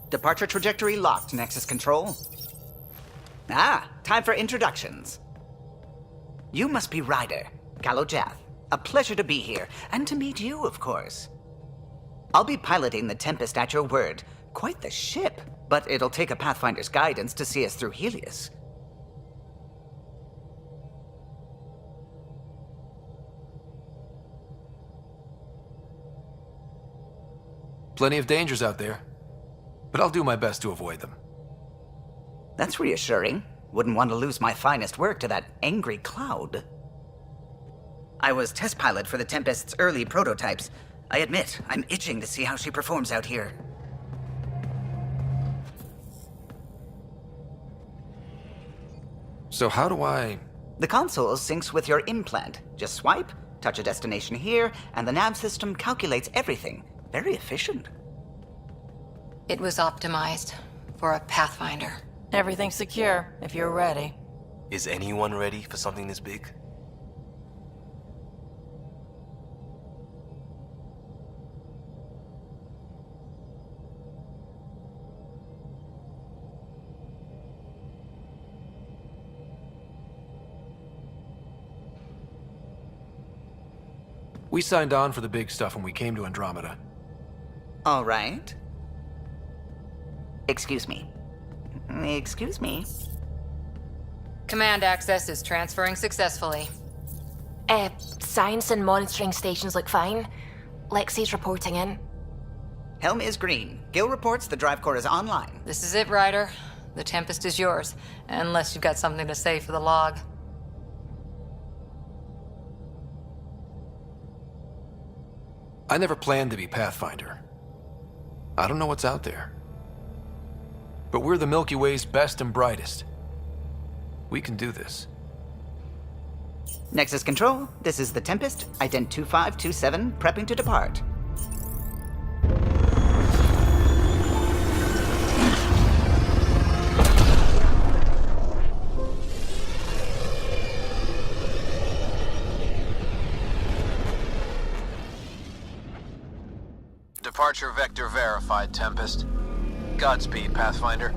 Departure trajectory locked, Nexus Control. Ah, time for introductions. You must be Ryder, Galojath. A pleasure to be here, and to meet you, of course. I'll be piloting the Tempest at your word. Quite the ship, but it'll take a Pathfinder's guidance to see us through Helios. Plenty of dangers out there, but I'll do my best to avoid them. That's reassuring. Wouldn't want to lose my finest work to that angry cloud. I was test pilot for the Tempest's early prototypes. I admit, I'm itching to see how she performs out here. So how do I... The console syncs with your implant. Just swipe, touch a destination here, and the nav system calculates everything. Very efficient. It was optimized for a Pathfinder. Everything's secure, if you're ready. Is anyone ready for something this big? We signed on for the big stuff when we came to Andromeda. All right. Excuse me. Excuse me. Command access is transferring successfully. Science and monitoring stations look fine. Lexi's reporting in. Helm is green. Gil reports the drive core is online. This is it, Ryder. The Tempest is yours, unless you've got something to say for the log. I never planned to be Pathfinder. I don't know what's out there. But we're the Milky Way's best and brightest. We can do this. Nexus Control, this is the Tempest, ident 2527, prepping to depart. Departure vector verified, Tempest. Godspeed, Pathfinder.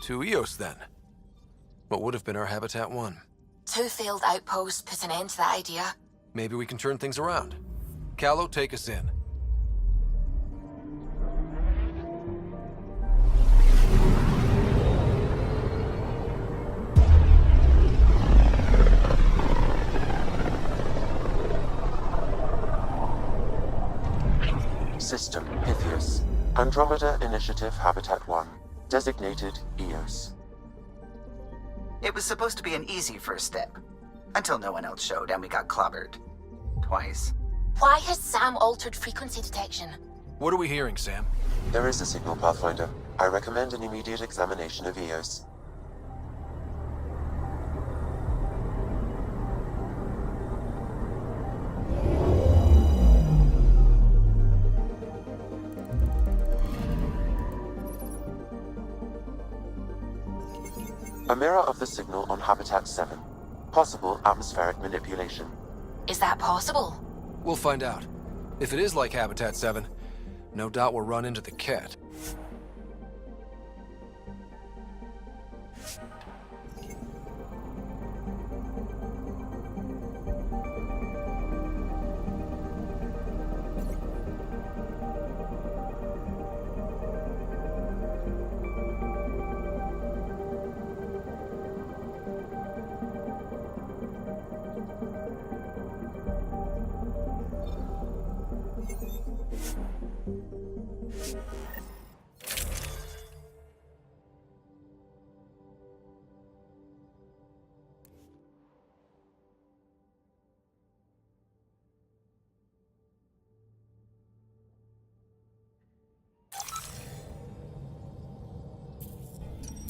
To Eos, then. What would have been our Habitat 1? 2 failed outposts put an end to that idea. Maybe we can turn things around. Callow, take us in. System, Pythias. Andromeda Initiative Habitat 1. Designated Eos. It was supposed to be an easy first step. Until no one else showed and we got clobbered. Twice. Why has Sam altered frequency detection? What are we hearing, Sam? There is a signal, Pathfinder. I recommend an immediate examination of Eos. A mirror of the signal on Habitat 7. Possible atmospheric manipulation. Is that possible? We'll find out. If it is like Habitat 7, no doubt we'll run into the cat.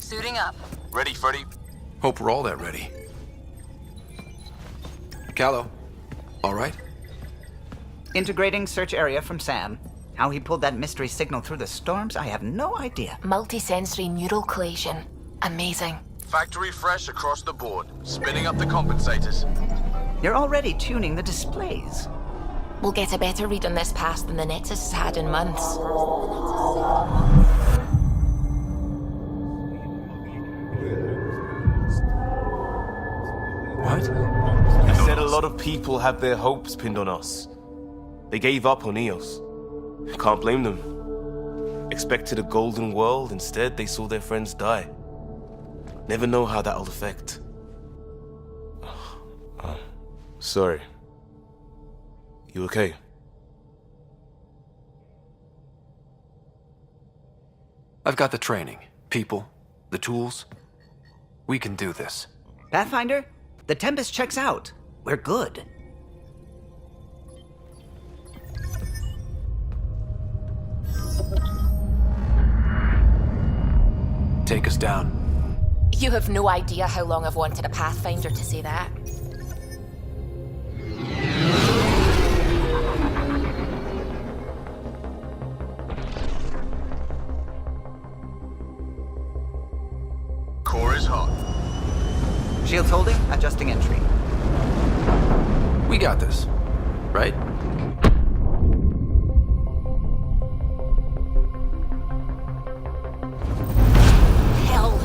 Suiting up. Ready, Freddy? Hope we're all that ready. Callow, all right? Integrating search area from Sam. How he pulled that mystery signal through the storms, I have no idea. Multisensory neural collation. Amazing. Factory fresh across the board. Spinning up the compensators. You're already tuning the displays. We'll get a better read on this pass than the Nexus has had in months. What? I said a lot of people have their hopes pinned on us. They gave up on Eos. Can't blame them. Expected a golden world, instead they saw their friends die. Never know how that'll affect. Sorry. You okay? I've got the training, people, the tools. We can do this. Pathfinder, the Tempest checks out. We're good. Take us down. You have no idea how long I've wanted a Pathfinder to say that. Core is hot. Shields holding, adjusting entry. We got this, right? Hell.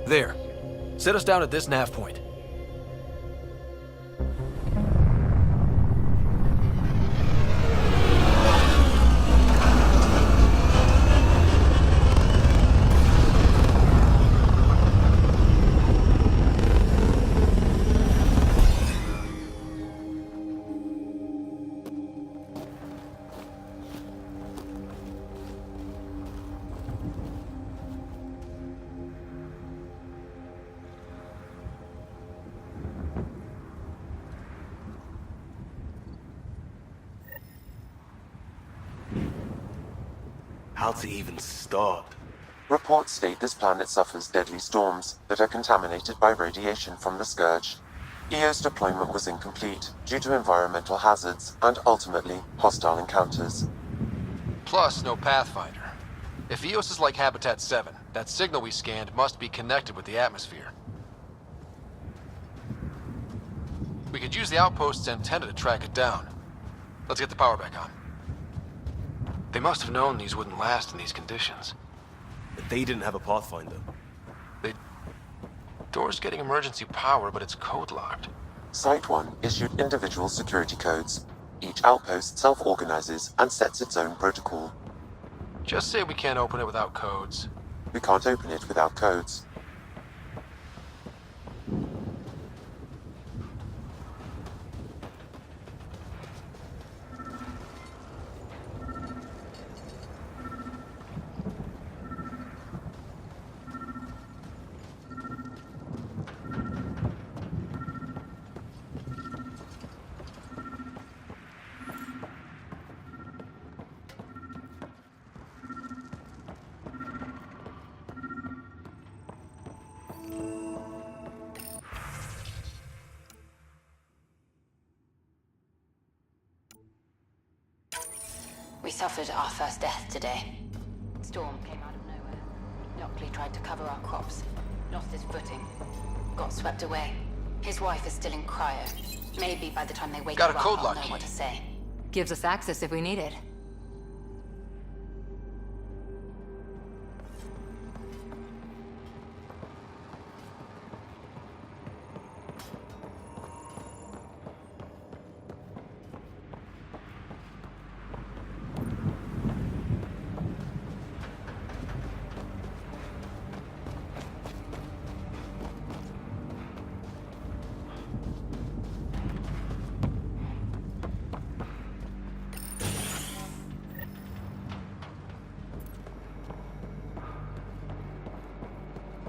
There. Set us down at this nav point. How to even start? Reports state this planet suffers deadly storms that are contaminated by radiation from the Scourge. EO's deployment was incomplete due to environmental hazards and ultimately hostile encounters. Plus, no Pathfinder. If Eos is like Habitat 7, that signal we scanned must be connected with the atmosphere. We could use the outpost's antenna to track it down. Let's get the power back on. They must have known these wouldn't last in these conditions. But they didn't have a Pathfinder. Door's getting emergency power, but it's code-locked. Site 1 issued individual security codes. Each outpost self-organizes and sets its own protocol. Just say we can't open it without codes. We can't open it without codes. We suffered our first death today. Storm came out of nowhere. Lockley tried to cover our crops. Lost his footing. Got swept away. His wife is still in cryo. Maybe by the time they wake Got a her up, code I'll lock know key. what to say. Gives us access if we need it.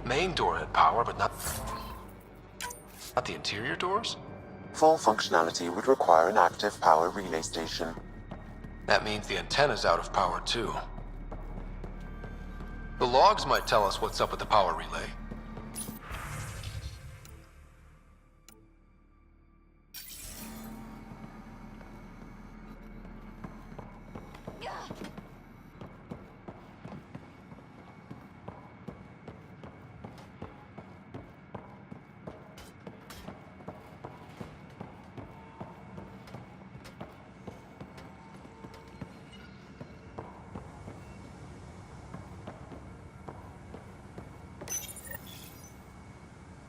Main door had power, but not the interior doors? Full functionality would require an active power relay station. That means the antenna's out of power too. The logs might tell us what's up with the power relay.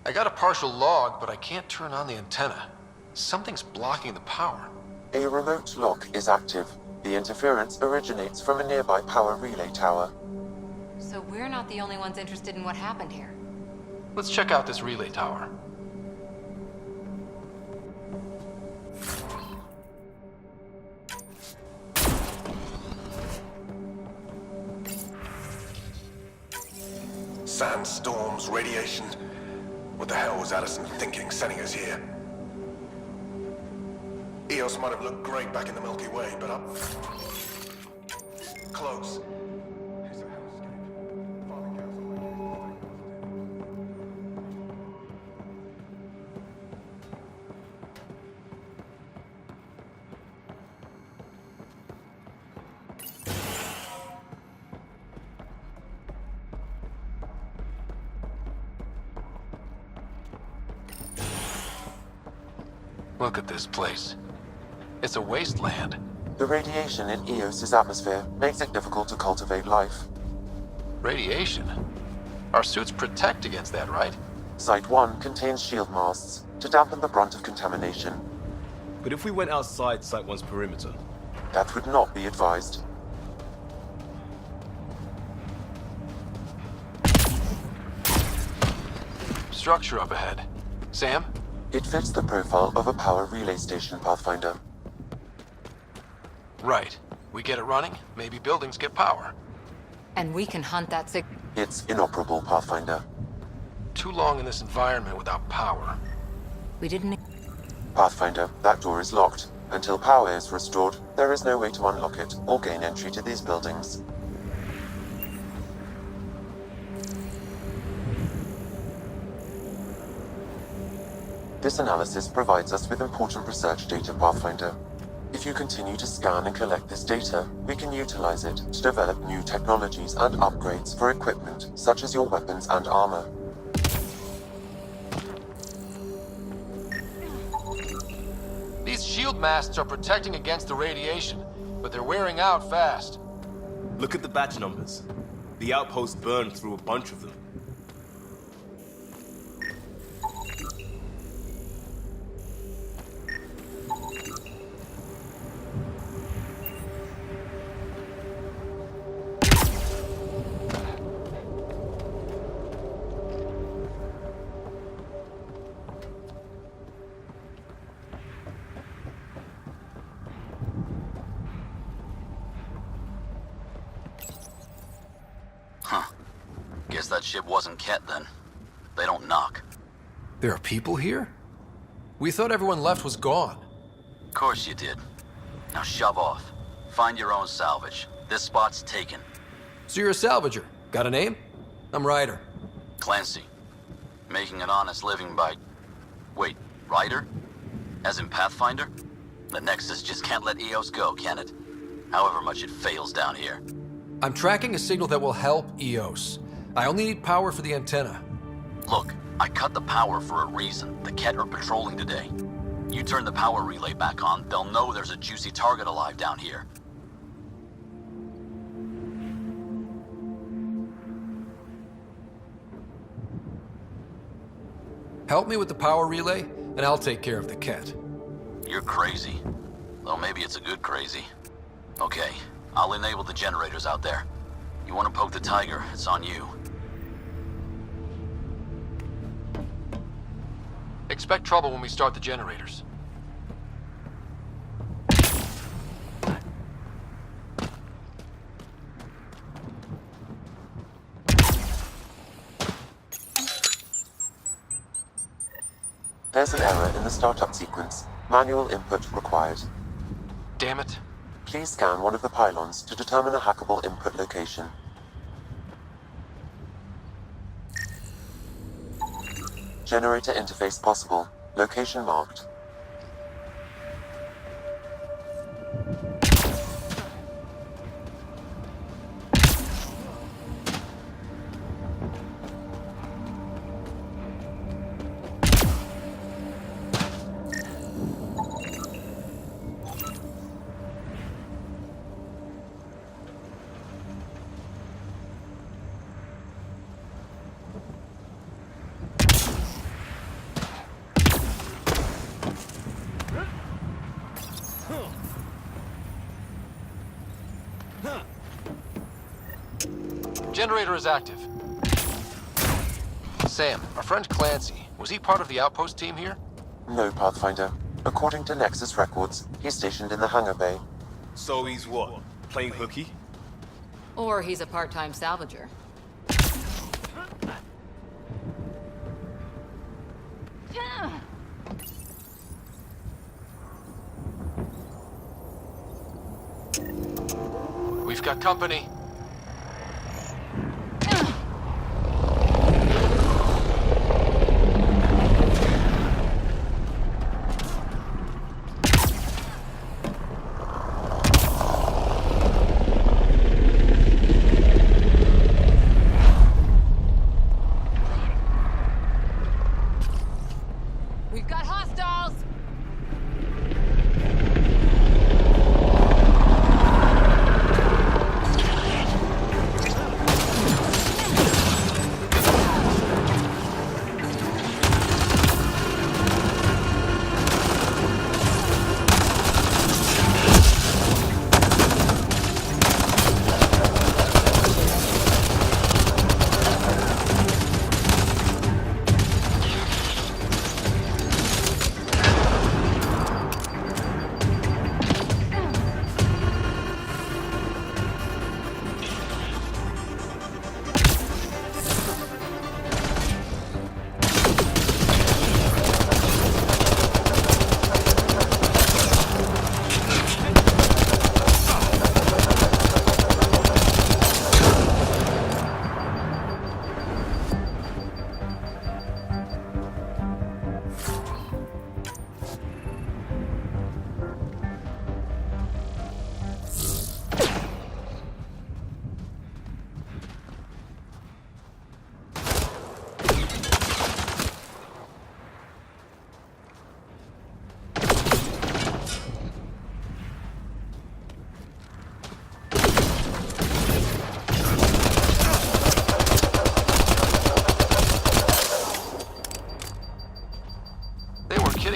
I got a partial log, but I can't turn on the antenna. Something's blocking the power. A remote lock is active. The interference originates from a nearby power relay tower. So we're not the only ones interested in what happened here. Let's check out this relay tower. Sandstorms, radiation. What the hell was Allison thinking, sending us here? Eos might have looked great back in the Milky Way, but up close. Here's a hellscape. Father Council. Look at this place. It's a wasteland. The radiation in Eos's atmosphere makes it difficult to cultivate life. Radiation? Our suits protect against that, right? Site 1 contains shield masts to dampen the brunt of contamination. But if we went outside Site 1's perimeter, That would not be advised. Structure up ahead. Sam? It fits the profile of a power relay station, Pathfinder. Right. We get it running, maybe buildings get power. And we can hunt that It's inoperable, Pathfinder. Too long in this environment without power. We didn't... Pathfinder, that door is locked. Until power is restored, there is no way to unlock it or gain entry to these buildings. This analysis provides us with important research data, Pathfinder. If you continue to scan and collect this data, we can utilize it to develop new technologies and upgrades for equipment, such as your weapons and armor. These shield masts are protecting against the radiation, but they're wearing out fast. look at the batch numbers. The outpost burned through a bunch of them. Guess that ship wasn't Ket then. They don't knock. There are people here? We thought everyone left was gone. Of course you did. Now shove off. Find your own salvage. This spot's taken. So you're a salvager. Got a name? I'm Ryder. Clancy. Making an honest living by... Wait, Ryder? As in Pathfinder? The Nexus just can't let Eos go, can it? However much it fails down here. I'm tracking a signal that will help Eos. I only need power for the antenna. Look, I cut the power for a reason. The Ket are patrolling today. You turn the power relay back on, they'll know there's a juicy target alive down here. Help me with the power relay, and I'll take care of the Ket. You're crazy. Though maybe it's a good crazy. Okay, I'll enable the generators out there. You want to poke the tiger, it's on you. Expect trouble when we start the generators. There's an error in the startup sequence. Manual input required. Damn it. Please scan one of the pylons to determine a hackable input location. Generator interface possible. Location marked. Generator is active. Sam, our friend Clancy, was he part of the outpost team here? No, Pathfinder. According to Nexus records, he's stationed in the hangar bay. So he's what? Playing hooky? Or he's a part-time salvager. We've got company. We've got hostiles!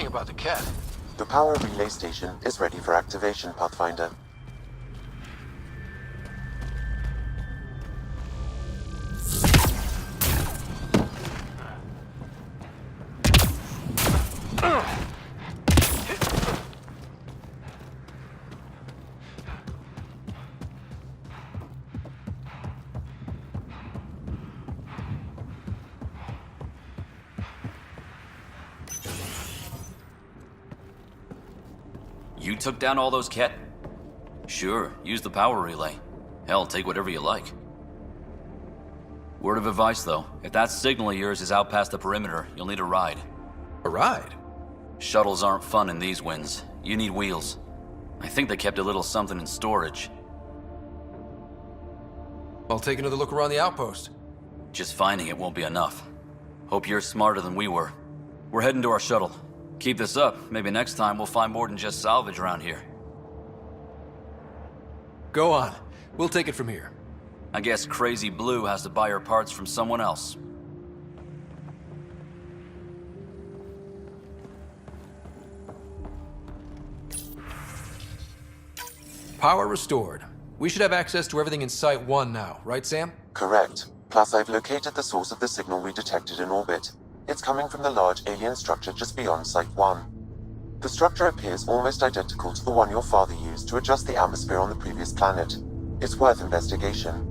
About the cat. The power relay station is ready for activation, Pathfinder. You took down all those cat? Sure, use the power relay. Hell, take whatever you like. Word of advice, though. If that signal of yours is out past the perimeter, you'll need a ride. A ride? Shuttles aren't fun in these winds. You need wheels. I think they kept a little something in storage. I'll take another look around the outpost. Just finding it won't be enough. Hope you're smarter than we were. We're heading to our shuttle. Keep this up. Maybe next time we'll find more than just salvage around here. Go on. We'll take it from here. I guess Crazy Blue has to buy her parts from someone else. Power restored. We should have access to everything in Site 1 now, right, Sam? Correct. Plus, I've located the source of the signal we detected in orbit. It's coming from the large alien structure just beyond Site 1. The structure appears almost identical to the one your father used to adjust the atmosphere on the previous planet. It's worth investigation.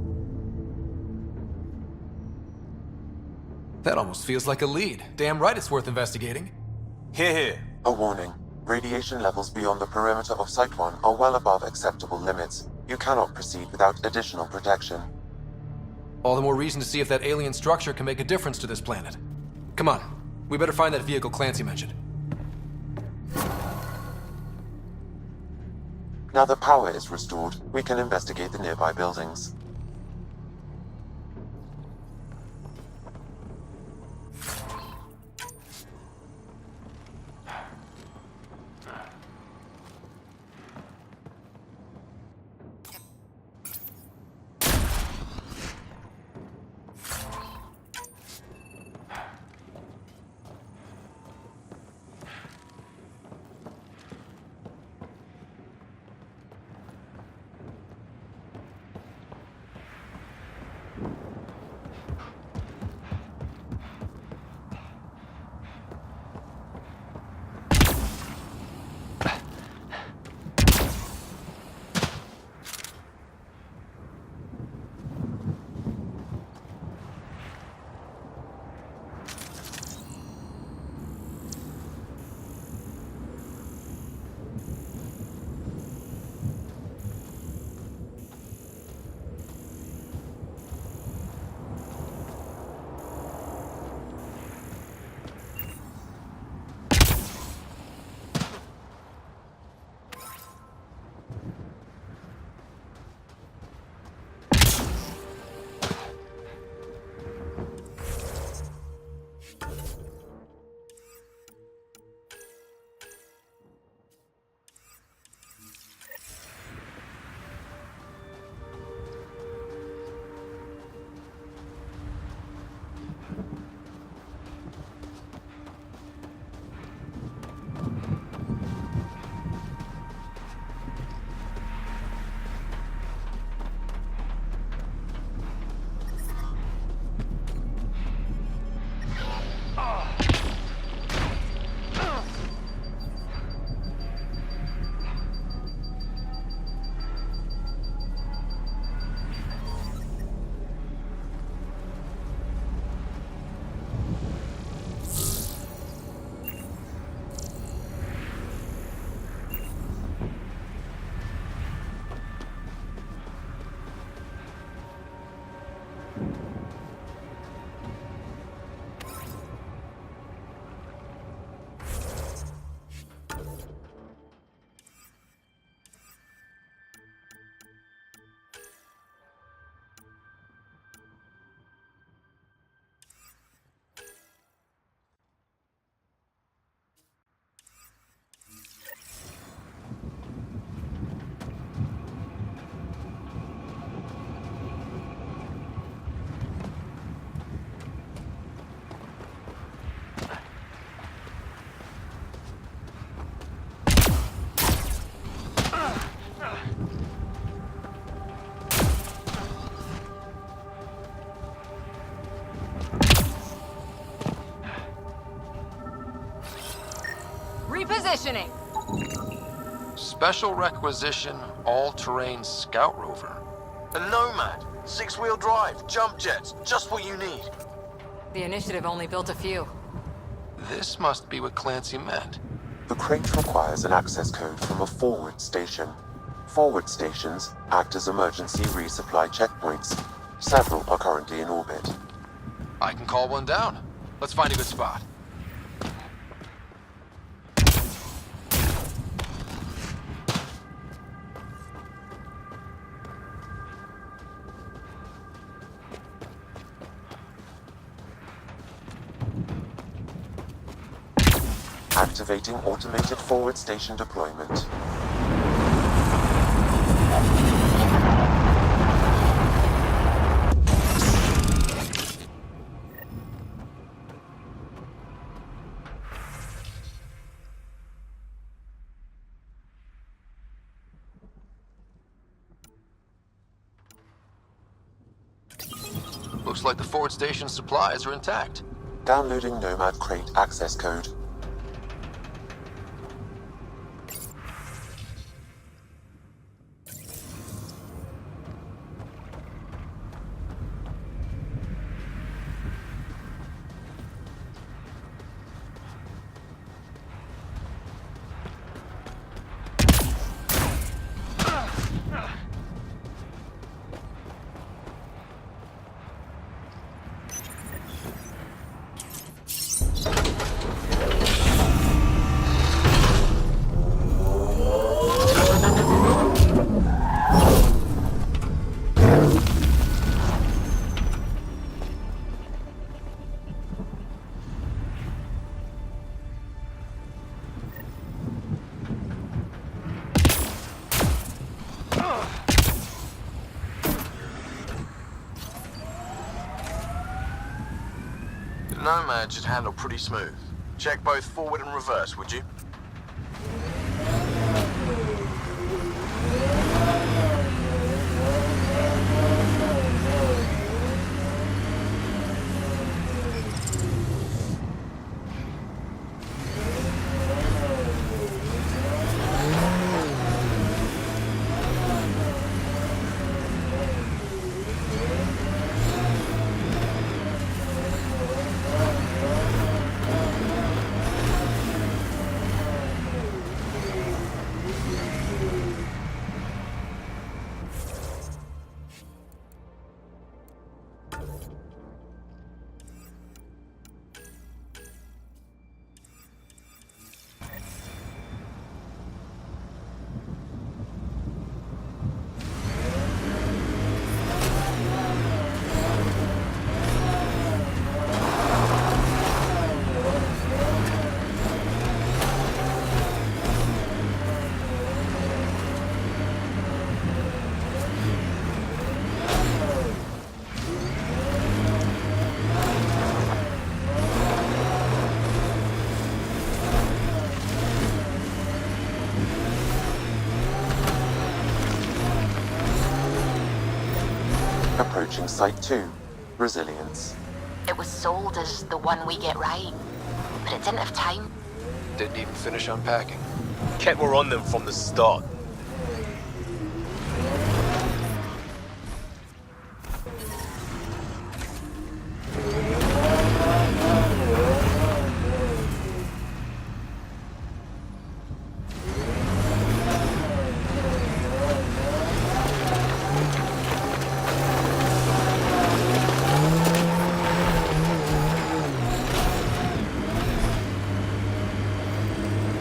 That almost feels like a lead. Damn right it's worth investigating. Hear, hear. A warning. Radiation levels beyond the perimeter of Site 1 are well above acceptable limits. You cannot proceed without additional protection. All the more reason to see if that alien structure can make a difference to this planet. Come on, we better find that vehicle Clancy mentioned. Now that power is restored, we can investigate the nearby buildings. Repositioning. Special requisition, all-terrain scout rover. A Nomad. 6-wheel drive, jump jets, just what you need. The initiative only built a few. This must be what Clancy meant. The crate requires an access code from a forward station. Forward stations act as emergency resupply checkpoints. Several are currently in orbit. I can call one down. Let's find a good spot. Activating automated forward station deployment. Looks like the forward station supplies are intact. Downloading Nomad crate access code. The Nomad should handle pretty smooth. Check both forward and reverse, would you? Approaching Site 2, Resilience. It was sold as the one we get right, but it didn't have time. Didn't even finish unpacking. Kept more on them from the start.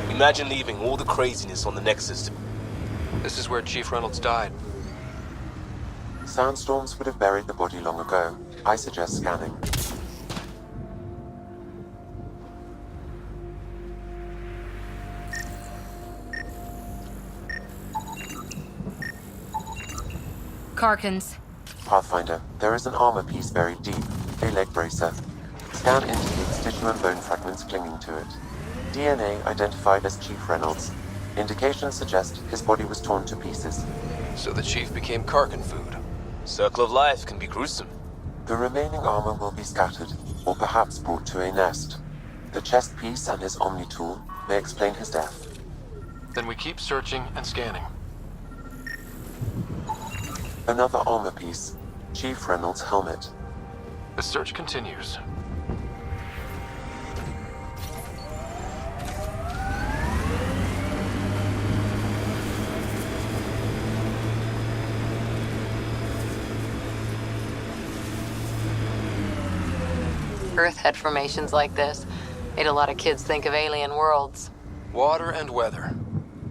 Imagine leaving all the craziness on the Nexus. This is where Chief Reynolds died. Sandstorms would have buried the body long ago. I suggest scanning. Karkins. Pathfinder, there is an armor piece buried deep. A leg bracer. Scan indicates tissue and bone fragments clinging to it. DNA identified as Chief Reynolds. Indications suggest his body was torn to pieces. So the Chief became Karkin food. Circle of life can be gruesome. The remaining armor will be scattered, or perhaps brought to a nest. The chest piece and his Omni tool may explain his death. Then we keep searching and scanning. Another armor piece. Chief Reynolds' helmet. The search continues. Earth had formations like this. Made a lot of kids think of alien worlds. Water and weather.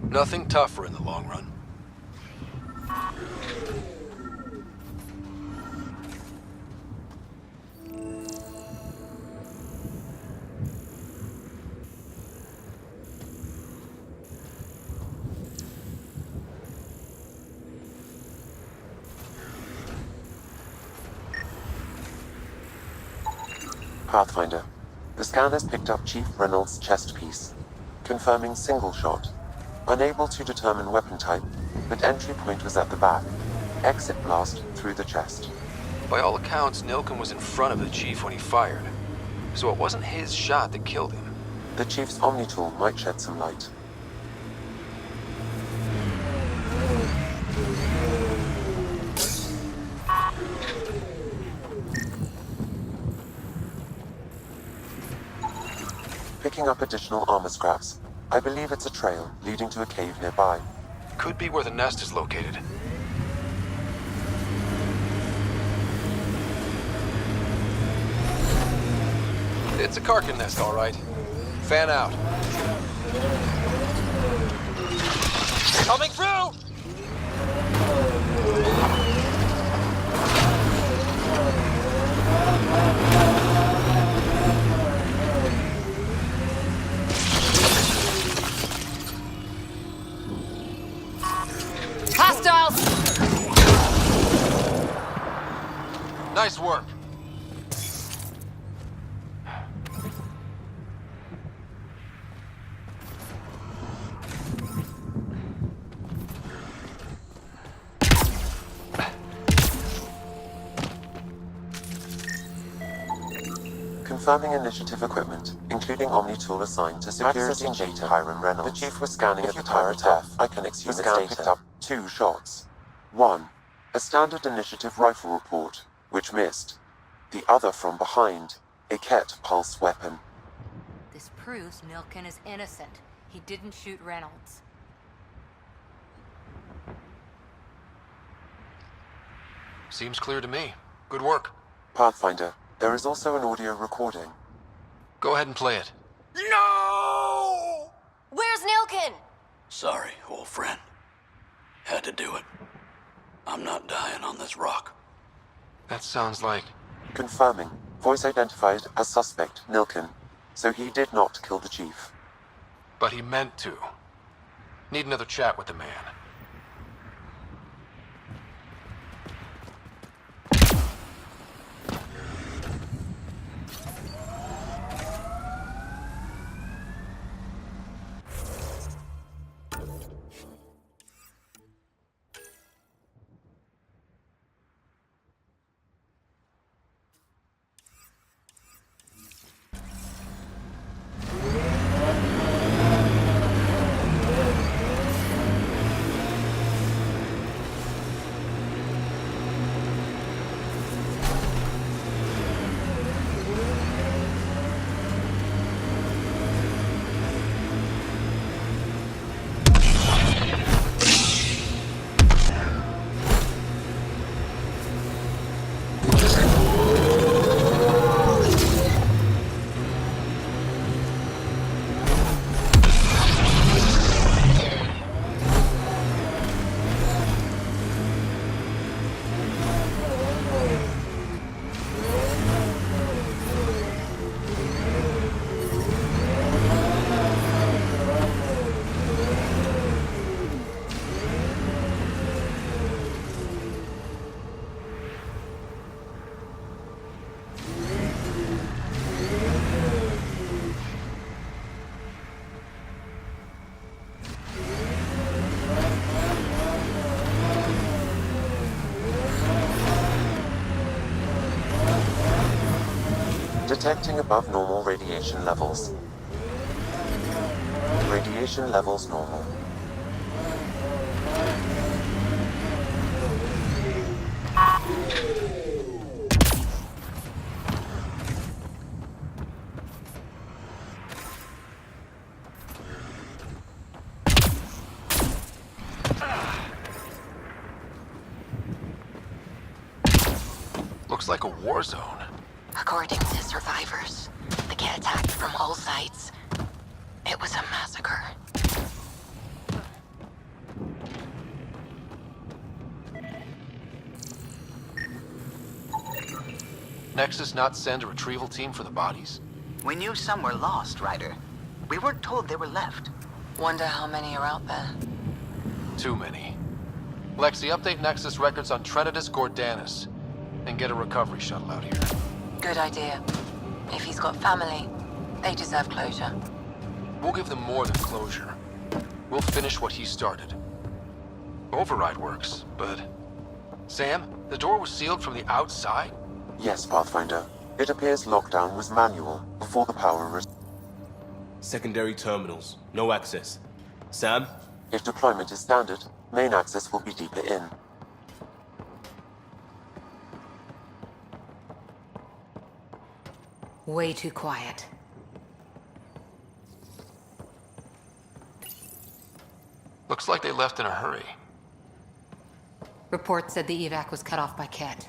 Nothing tougher in the long run. Pathfinder. The scanners picked up Chief Reynolds' chest piece, confirming single shot. Unable to determine weapon type, but entry point was at the back. Exit blast through the chest. By all accounts, Nilken was in front of the Chief when he fired. So it wasn't his shot that killed him. The Chief's Omni tool might shed some light. Picking up additional armor scraps. I believe it's a trail leading to a cave nearby. Could be where the nest is located. It's a Karkin nest, all right. Fan out. Coming through! Hostiles! Nice work. Confirming initiative equipment, including Omni-tool assigned to security and data. Hiram Reynolds. The chief was scanning at the time of death. I can excuse its data. Picked up 2 shots. 1. A standard initiative rifle report, which missed. The other from behind, a Ket pulse weapon. This proves Nilkin is innocent. He didn't shoot Reynolds. Seems clear to me. Good work. Pathfinder, there is also an audio recording. Go ahead and play it. No! Where's Nilkin? Sorry, old friend. Had to do it. I'm not dying on this rock. That sounds like... Confirming. Voice identified as suspect, Nilkin. So he did not kill the chief. But he meant to. Need another chat with the man. Detecting above normal radiation levels. Radiation levels normal. Looks like a war zone. According to survivors, the Ket attacked from all sides. It was a massacre. Nexus not send a retrieval team for the bodies? We knew some were lost, Ryder. We weren't told they were left. Wonder how many are out there. Too many. Lexi, update Nexus records on Trinitas Gordanis. And get a recovery shuttle out here. Good idea. If he's got family, they deserve closure. We'll give them more than closure. We'll finish what he started. Override works, but... Sam, the door was sealed from the outside? Yes, Pathfinder. It appears lockdown was manual before the power was... Secondary terminals. No access. Sam? If deployment is standard, main access will be deeper in. Way too quiet. Looks like they left in a hurry. Report said the evac was cut off by Ket.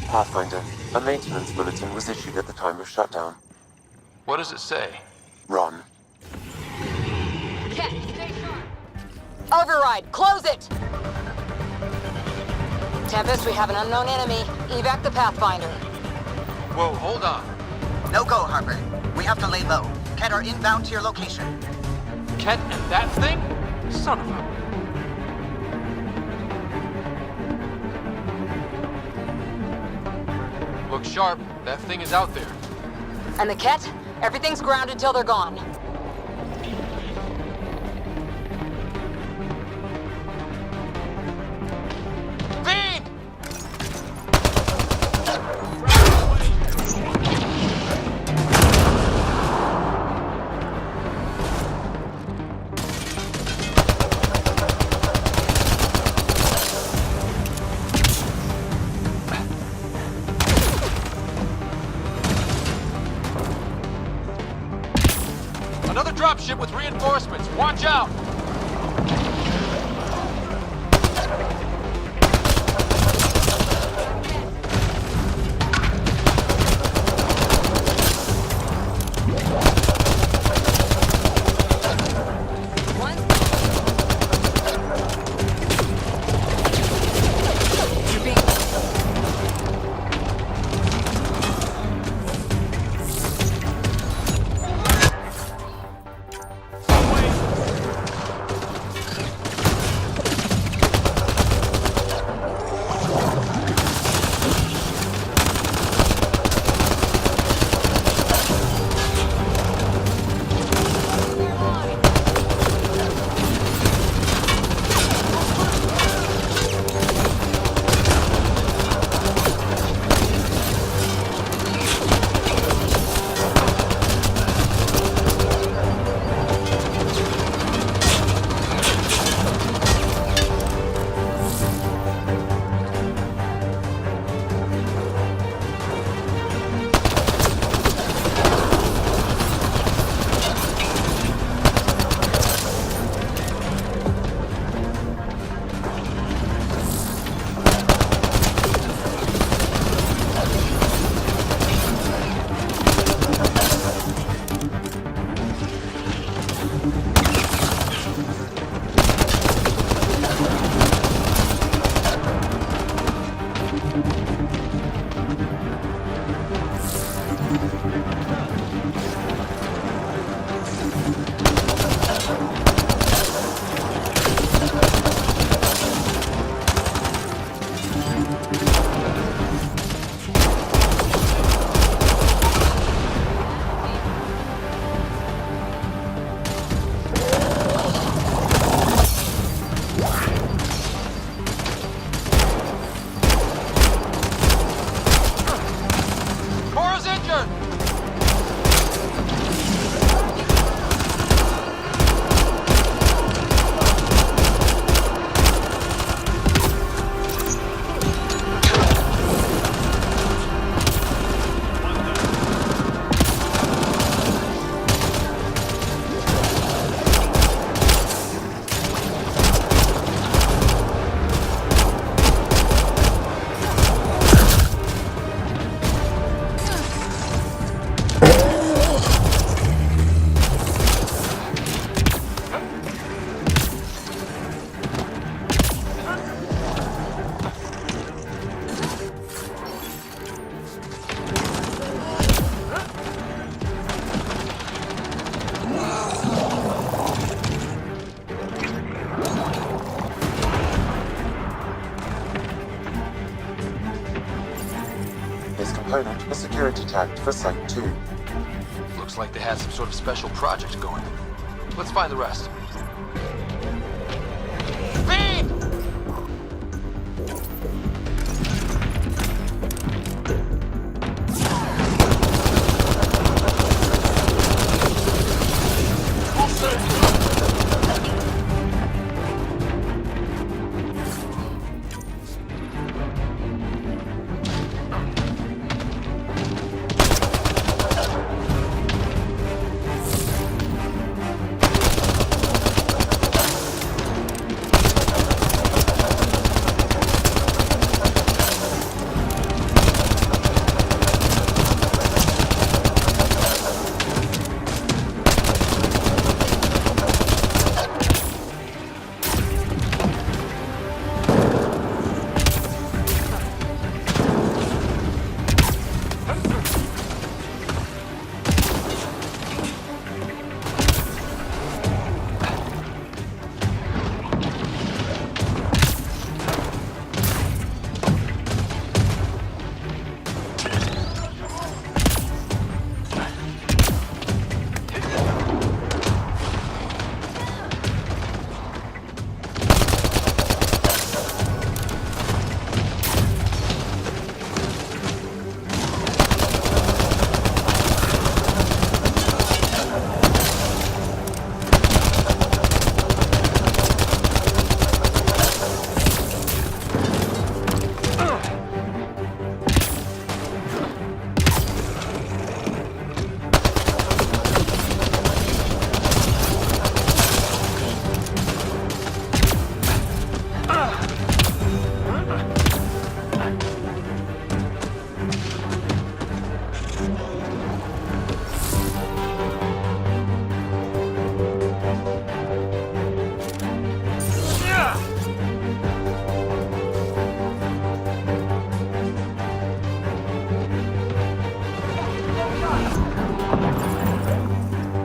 Pathfinder, a maintenance bulletin was issued at the time of shutdown. What does it say? Run. Ket, stay sharp! Override, close it! Tempest, we have an unknown enemy. Evac the Pathfinder. Whoa, hold on. No go, Harper. We have to lay low. Ket are inbound to your location. Ket and that thing? Son of a... Look sharp. That thing is out there. And the Ket? Everything's grounded till they're gone. Fiend! Another dropship with reinforcements. Watch out! component was security tagged for Site 2. Looks like they had some sort of special project going. Let's find the rest. Speed!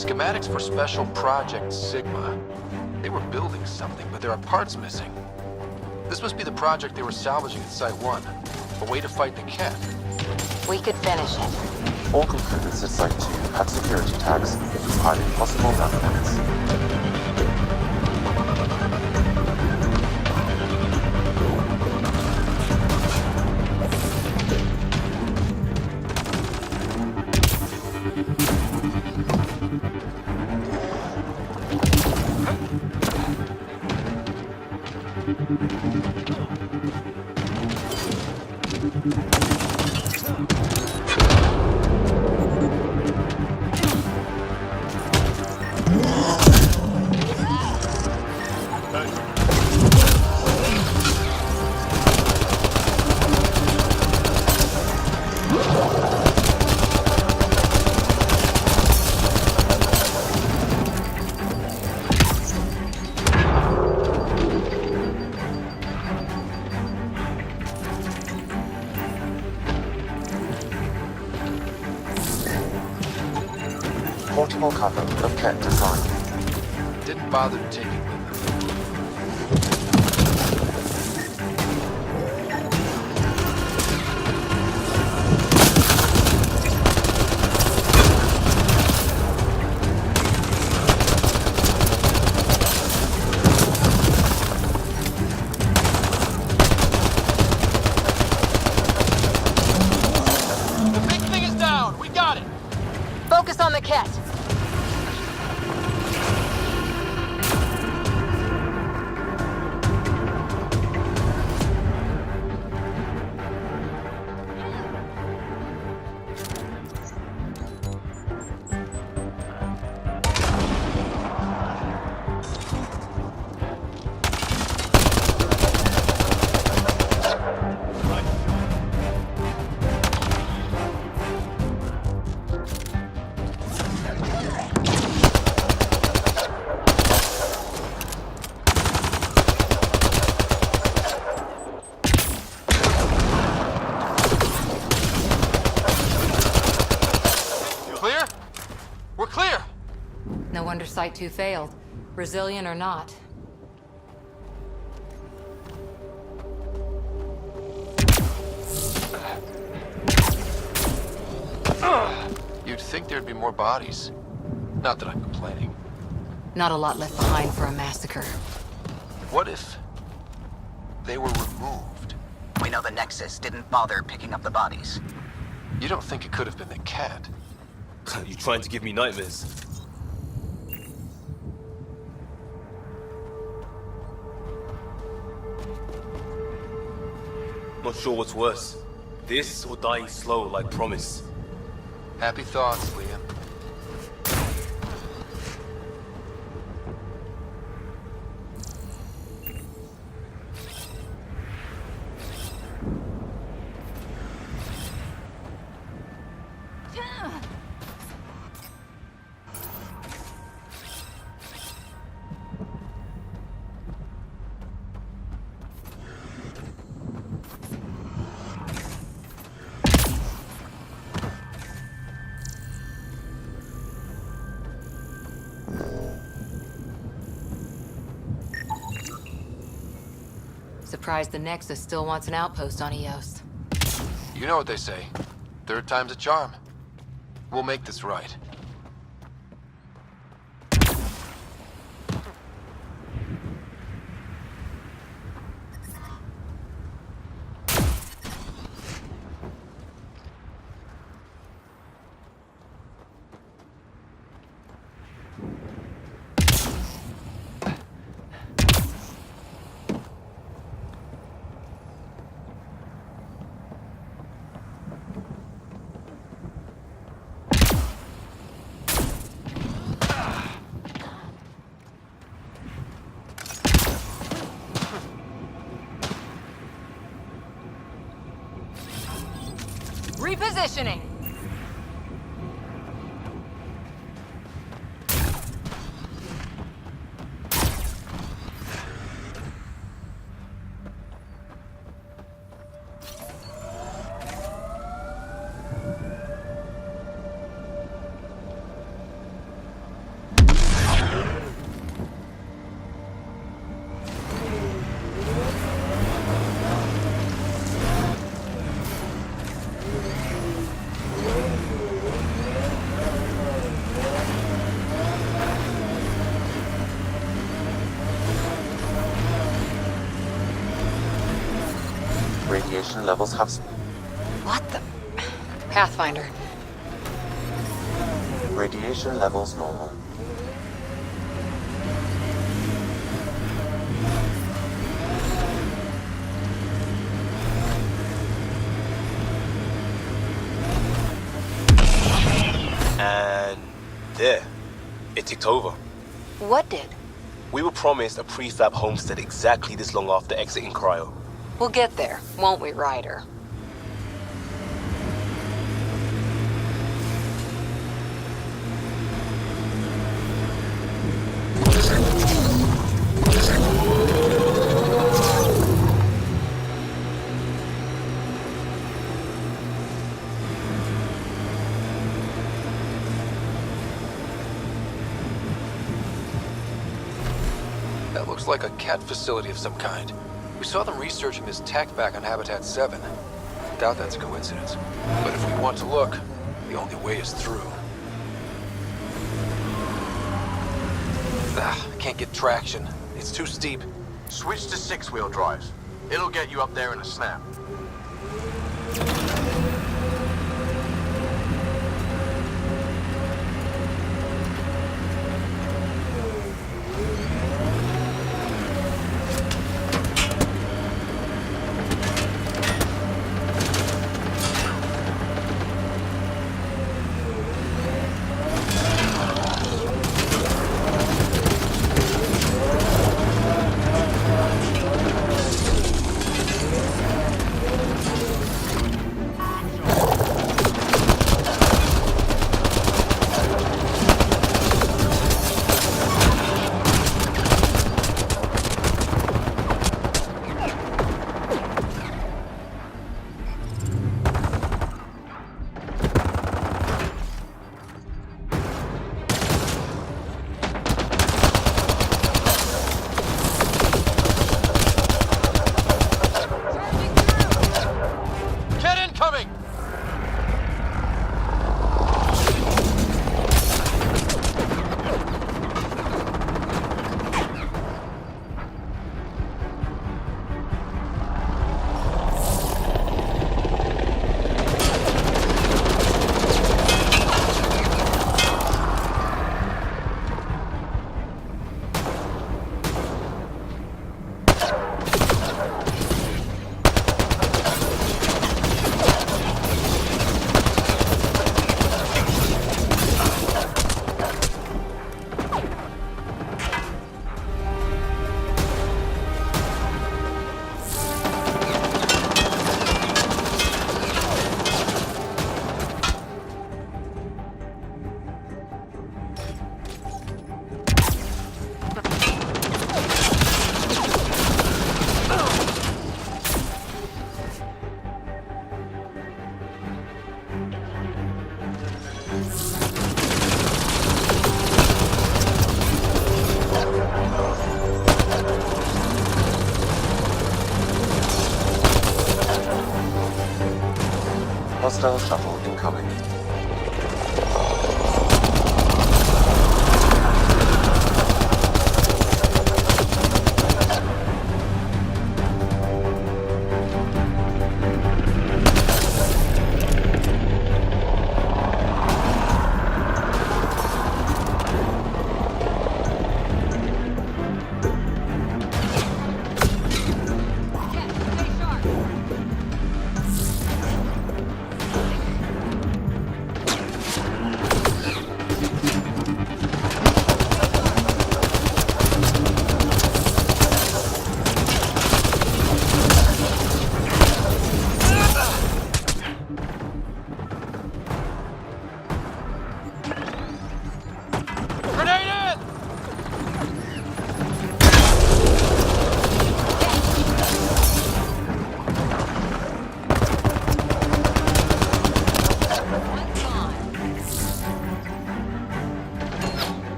Schematics for Special Project Sigma. They were building something, but there are parts missing. This must be the project they were salvaging at Site 1. A way to fight the cat. We could finish it. All components at Site 2 had security tags, hiding possible nanobots. Portable cover of Ket design. Didn't bother to take it with them. The big thing is down. We got it. Focus on the cat. Clear? We're clear. No wonder Site 2 failed. Brazilian or not. You'd think there'd be more bodies. Not that I'm complaining. Not a lot left behind for a massacre. What if they were removed? We know the Nexus didn't bother picking up the bodies. You don't think it could have been the cat? You trying to give me nightmares? Not sure what's worse. This or dying slow like promise. Happy thoughts, Liam. Surprised the Nexus still wants an outpost on Eos. You know what they say. Third time's a charm. We'll make this right. Repositioning! radiation levels have... What the? Pathfinder. Radiation levels normal. And there, it ticked over. What did? We were promised a prefab homestead exactly this long after exiting cryo. We'll get there, won't we, Ryder? That looks like a cat facility of some kind. We saw them researching this tech back on Habitat 7. Doubt that's a coincidence. But if we want to look, the only way is through. Can't get traction. It's too steep. Switch to 6-wheel drive. It'll get you up there in a snap. Hostile shuttle incoming.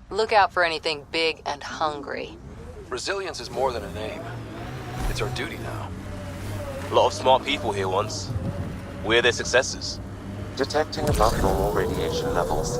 Look out for anything big and hungry. Resilience is more than a name. It's our duty now. A lot of smart people here once. We're their successors. Detecting above normal radiation levels.